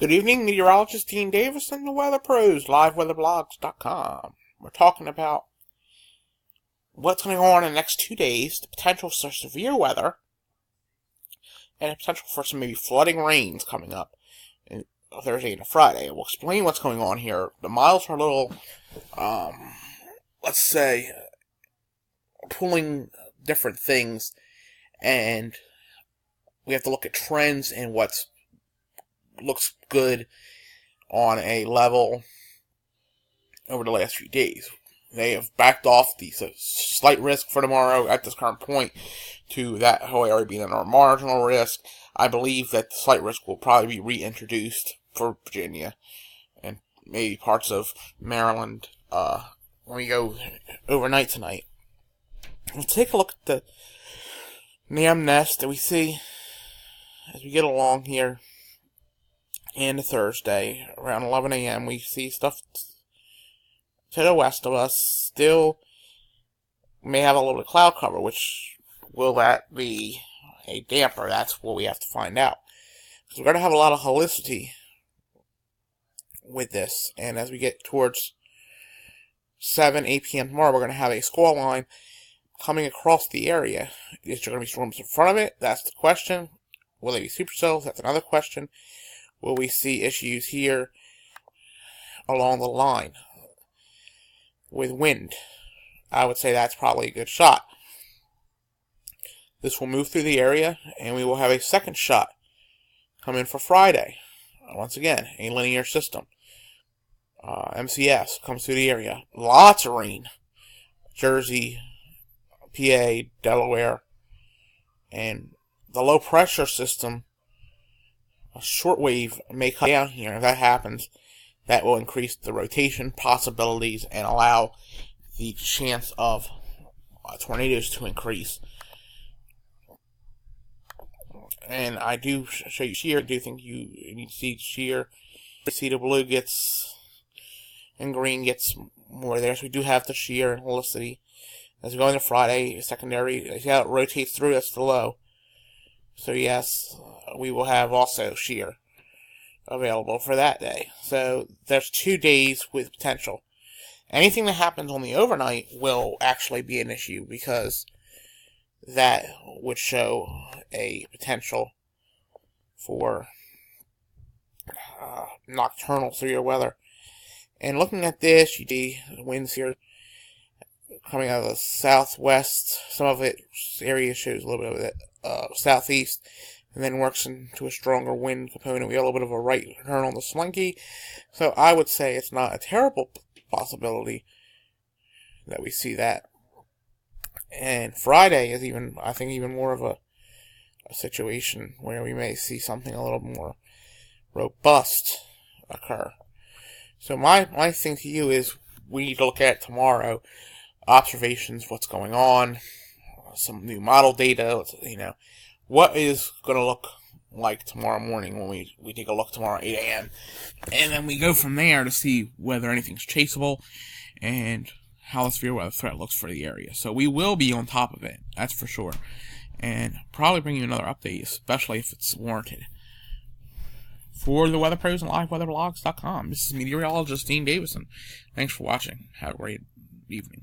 Good evening, meteorologist Dean Davis and the Weather Pros, liveweatherblogs.com. We're talking about what's going on in the next 2 days, the potential for severe weather, and the potential for some maybe flooding rains coming up on Thursday and Friday. We'll explain what's going on here. The models are a little, let's say, pulling different things, and we have to look at trends and what's looks good on a level over the last few days. They have backed off the slight risk for tomorrow at this current point to that whole area being our marginal risk. I believe that the slight risk will probably be reintroduced for Virginia and maybe parts of Maryland when we go overnight tonight. Let's take a look at the NAM nest that we see as we get along here. And Thursday, around 11 a.m., we see stuff to the west of us. Still may have a little bit of cloud cover, which will that be a damper? That's what we have to find out. Because we're going to have a lot of helicity with this. And as we get towards 8 p.m. tomorrow, we're going to have a squall line coming across the area. Is there going to be storms in front of it? That's the question. Will they be supercells? That's another question. Will we see issues here along the line with wind? I would say that's probably a good shot. This will move through the area, and we will have a second shot come in for Friday. Once again, a linear system. MCS comes through the area. Lots of rain. Jersey, PA, Delaware, and the low pressure system. A shortwave may come down here. If that happens, that will increase the rotation possibilities and allow the chance of tornadoes to increase. And I do show you shear. I do think you need to see shear. See the blue gets and green gets more there. So we do have the shear and helicity. As we go into Friday, secondary, see how it rotates through, that's the low. So yes, we will have also shear available for that day. So there's 2 days with potential. Anything that happens on the overnight will actually be an issue because that would show a potential for nocturnal severe weather. And looking at this, you see the winds here coming out of the southwest. Some of it area shows a little bit of it southeast, and then works into a stronger wind component. We got a little bit of a right turn on the slinky, so I would say it's not a terrible possibility that we see that. And Friday is I think even more of a situation where we may see something a little more robust occur. So my thing to you is we need to look at tomorrow, observations, what's going on, some new model data, what is going to look like tomorrow morning when we take a look tomorrow at 8 a.m. And then we go from there to see whether anything's chaseable and how the severe weather threat looks for the area. So we will be on top of it, that's for sure. And probably bring you another update, especially if it's warranted. For the Weather Pros and liveweatherblogs.com, this is meteorologist Dean Davison. Thanks for watching. Have a great evening.